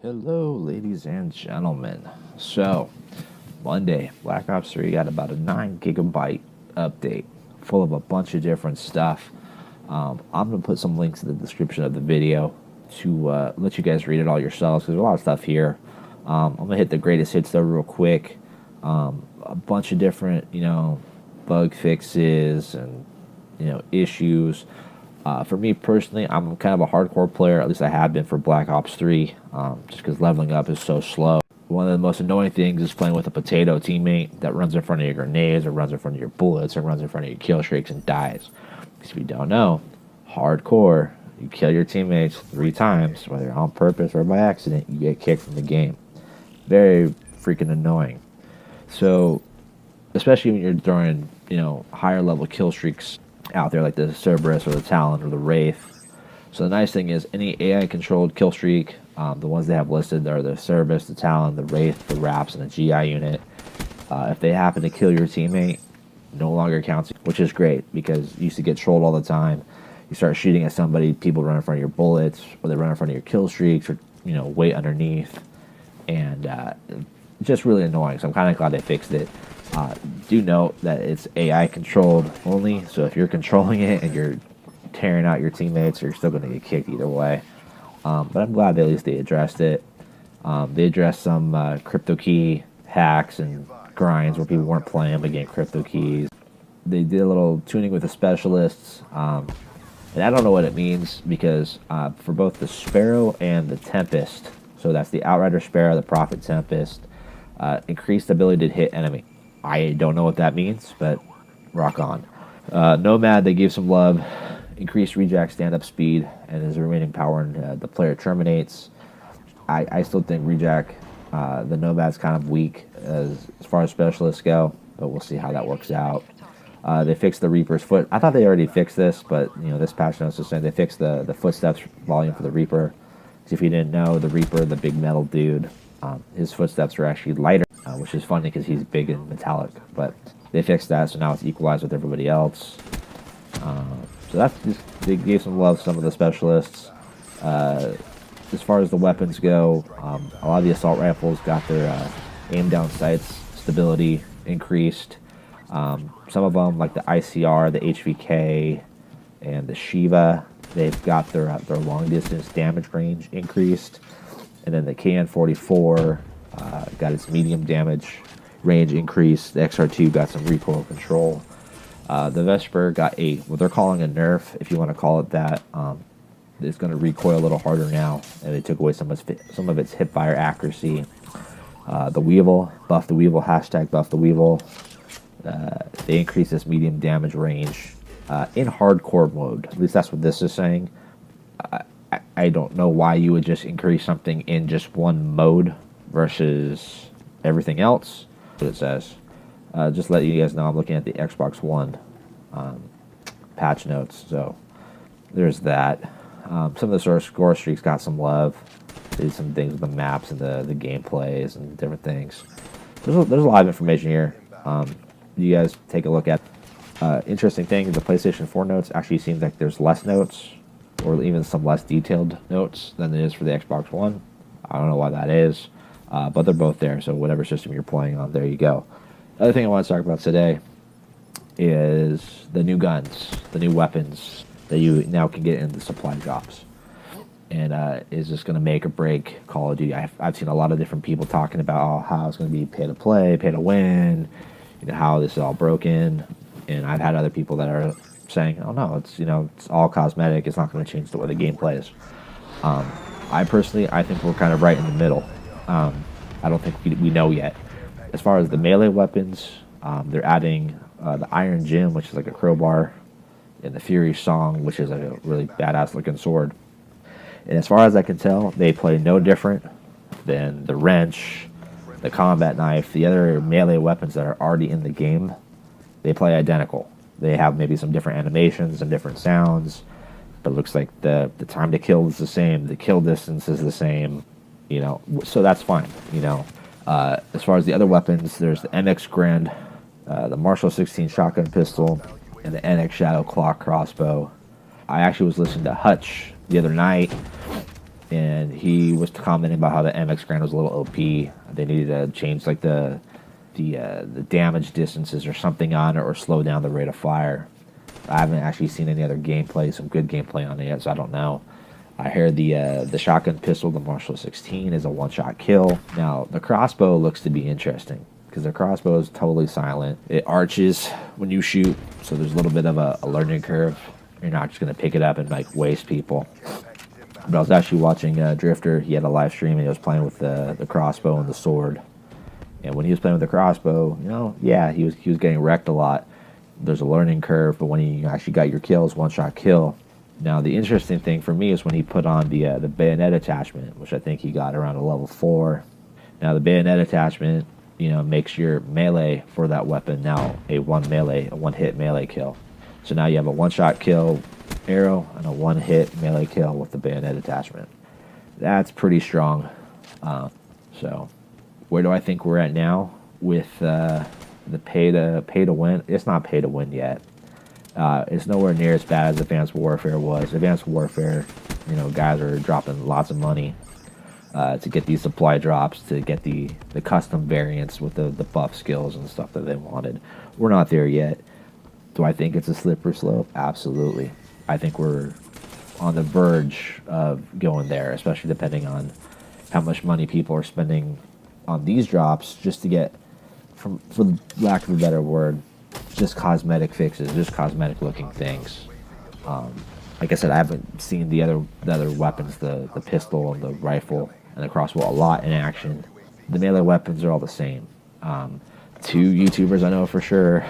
Hello, ladies and gentlemen. So, Monday, Black Ops 3 got about a 9 gigabyte update full of a bunch of different stuff. I'm going to put some links in the description of the video to let you guys read it all yourselves because there's a lot of stuff here. I'm going to hit the greatest hits though real quick. A bunch of different, bug fixes and, issues. For me personally, I'm kind of a hardcore player, at least I have been for Black Ops 3, just because leveling up is so slow. One of the most annoying things is playing with a potato teammate that runs in front of your grenades, or runs in front of your bullets, or runs in front of your kill streaks and dies. Because if you don't know, hardcore, you kill your teammates 3 times, whether on purpose or by accident, you get kicked from the game. Very freaking annoying. So, especially when you're throwing, higher level kill streaks out there like the Cerberus or the Talon or the Wraith. So the nice thing is any AI controlled kill streak, the ones they have listed are the Cerberus, the Talon, the Wraith, the Raps, and the GI unit. If they happen to kill your teammate, no longer counts, which is great because you used to get trolled all the time. You start shooting at somebody, people run in front of your bullets, or they run in front of your kill streaks, or wait underneath, and just really annoying. So I'm kind of glad they fixed it. Do note that it's AI controlled only, so if you're controlling it and you're tearing out your teammates, you're still going to get kicked either way. But I'm glad at least they addressed it. They addressed some crypto key hacks and grinds where people weren't playing but getting crypto keys. They did a little tuning with the specialists, and I don't know what it means because for both the Sparrow and the Tempest, so that's the Outrider Sparrow, the Prophet Tempest, increased ability to hit enemy. I don't know what that means, but rock on. Nomad, they gave some love. Increased rejack stand-up speed and his remaining power when the player terminates. I still think rejack, the Nomad's kind of weak as far as specialists go, but we'll see how that works out. They fixed the Reaper's foot. I thought they already fixed this, but this patch notes is saying they fixed the footsteps volume for the Reaper. So if you didn't know, the Reaper, the big metal dude, his footsteps are actually lighter, which is funny because he's big and metallic. But they fixed that, so now it's equalized with everybody else. So that's just, they gave some love to some of the specialists. As far as the weapons go, a lot of the assault rifles got their aim down sights stability increased. Some of them, like the ICR, the HVK, and the Shiva, they've got their long distance damage range increased. And then the KN-44 got its medium damage range increased. The XR2 got some recoil control. The Vesper got what they're calling a nerf, if you want to call it that. It's going to recoil a little harder now, and they took away some of its hip fire accuracy. The Weevil, buff the Weevil, hashtag buff the Weevil. They increased its medium damage range in hardcore mode. At least that's what this is saying. I don't know why you would just increase something in just one mode versus everything else. That's what it says. Just let you guys know, I'm looking at the Xbox One patch notes, so there's that. Some of the sort of score streaks got some love. They did some things with the maps and the gameplays and different things. There's a lot of information here. You guys take a look at. Interesting thing, the PlayStation 4 notes actually seems like there's less notes, or even some less detailed notes than it is for the Xbox One. I don't know why that is, but they're both there, so whatever system you're playing on, there you go. The other thing I want to talk about today is the new guns, the new weapons that you now can get in the supply drops. And is this going to make or break Call of Duty? I've seen a lot of different people talking about how it's going to be pay to play, pay to win, how this is all broken. And I've had other people that are saying, oh no, it's all cosmetic, it's not going to change the way the game plays. I think we're kind of right in the middle. I don't think we know yet. As far as the melee weapons, they're adding the Iron Gem, which is like a crowbar, and the Fury Song, which is like a really badass looking sword. And as far as I can tell, they play no different than the wrench, the combat knife, the other melee weapons that are already in the game. They play identical. They have maybe some different animations and different sounds, but it looks like the time to kill is the same, the kill distance is the same, so that's fine, As far as the other weapons, there's the MX Grand, the Marshall 16 shotgun pistol, and the NX Shadow Claw crossbow. I actually was listening to Hutch the other night, and he was commenting about how the MX Grand was a little OP. They needed to change like the damage distances or something on it, or slow down the rate of fire. I haven't actually seen any other gameplay, some good gameplay on it yet, so I don't know. I heard the shotgun pistol, the Marshall 16, is a one-shot kill. Now the crossbow looks to be interesting because the crossbow is totally silent. It arches when you shoot, so there's a little bit of a learning curve. You're not just gonna pick it up and like waste people. But I was actually watching Drifter. He had a live stream and he was playing with the crossbow and the sword. And when he was playing with the crossbow, yeah, he was getting wrecked a lot. There's a learning curve, but when you actually got your kills, one-shot kill. Now the interesting thing for me is when he put on the bayonet attachment, which I think he got around a level 4. Now the bayonet attachment, makes your melee for that weapon now a one-hit melee kill. So now you have a one-shot kill arrow and a one-hit melee kill with the bayonet attachment. That's pretty strong. So where do I think we're at now with the pay to win? It's not pay to win yet. It's nowhere near as bad as Advanced Warfare was. Advanced Warfare, guys are dropping lots of money to get these supply drops, to get the custom variants with the buff skills and stuff that they wanted. We're not there yet. Do I think it's a slippery slope? Absolutely. I think we're on the verge of going there, especially depending on how much money people are spending on these drops just to get, for the lack of a better word, just cosmetic fixes, just cosmetic looking things. Like I said, I haven't seen the other weapons, the pistol and the rifle and the crossbow a lot in action. The melee weapons are all the same. Two YouTubers I know for sure,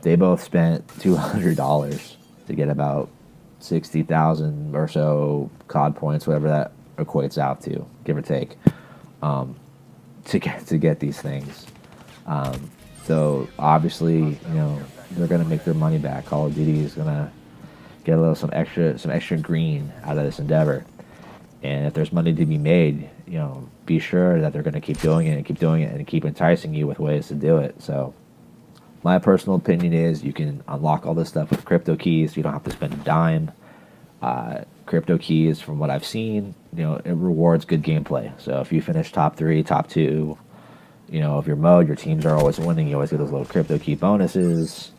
they both spent $200 to get about 60,000 or so COD points, whatever that equates out to, give or take, to get these things. So obviously, they're gonna make their money back. Call of Duty is gonna get some extra green out of this endeavor. And if there's money to be made, be sure that they're gonna keep doing it and keep doing it and keep enticing you with ways to do it. So my personal opinion is you can unlock all this stuff with crypto keys. You don't have to spend a dime. Crypto keys, from what I've seen, it rewards good gameplay. So if you finish top 3, top 2, of your mode, your teams are always winning. You always get those little crypto key bonuses.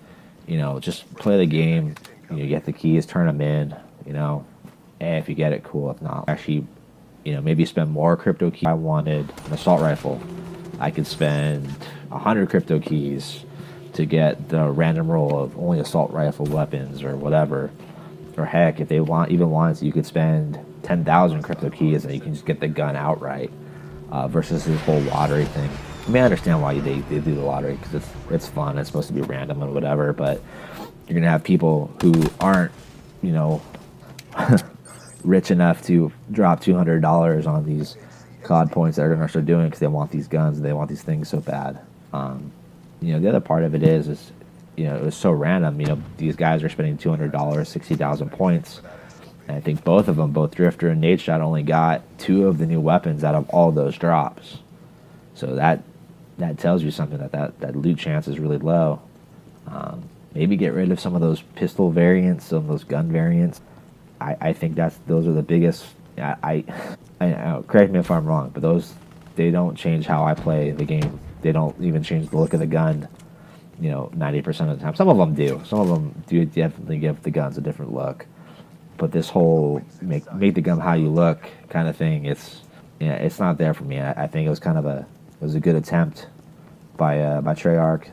Just play the game. You get the keys, turn them in. And if you get it, cool. If not, actually, maybe spend more crypto keys. I wanted an assault rifle. I could spend 100 crypto keys to get the random roll of only assault rifle weapons or whatever. Or heck, if they even wanted, you could spend 10,000 crypto keys and you can just get the gun outright. Versus this whole lottery thing. I mean, I understand why they do the lottery, because it's fun. It's supposed to be random and whatever. But you're gonna have people who aren't, rich enough to drop $200 on these COD points that are gonna start doing because they want these guns and they want these things so bad. The other part of it is it was so random. These guys are spending $200, 60,000 points. And I think both of them, both Drifter and Nadeshot, only got 2 of the new weapons out of all those drops. So that tells you something, that loot chance is really low. Maybe get rid of some of those pistol variants, some of those gun variants. I think those are the biggest. I correct me if I'm wrong, but they don't change how I play the game. They don't even change the look of the gun. 90% of the time. Some of them do. Some of them do definitely give the guns a different look. But this whole make the gun how you look kind of thing, it's not there for me. I think it was a good attempt by Treyarch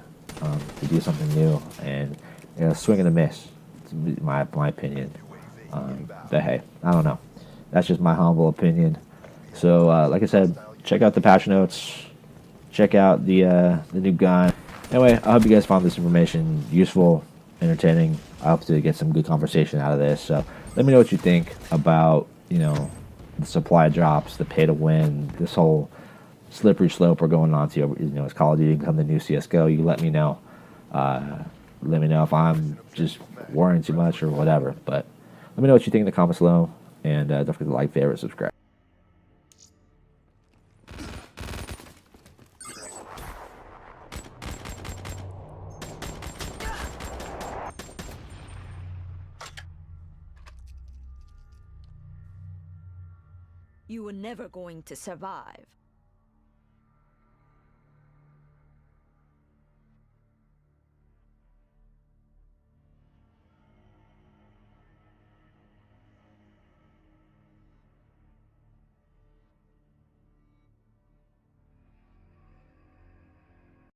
to do something new, and swing and a miss. It's my opinion. But hey, I don't know. That's just my humble opinion. So like I said, check out the patch notes. Check out the new gun. Anyway, I hope you guys found this information useful, entertaining. I hope to get some good conversation out of this. So let me know what you think about, the supply drops, the pay to win, this whole slippery slope we're going on to. Is Call of Duty become the new CSGO? You let me know. Let me know if I'm just worrying too much or whatever. But let me know what you think in the comments below. And don't forget to like, favorite, subscribe. You were never going to survive.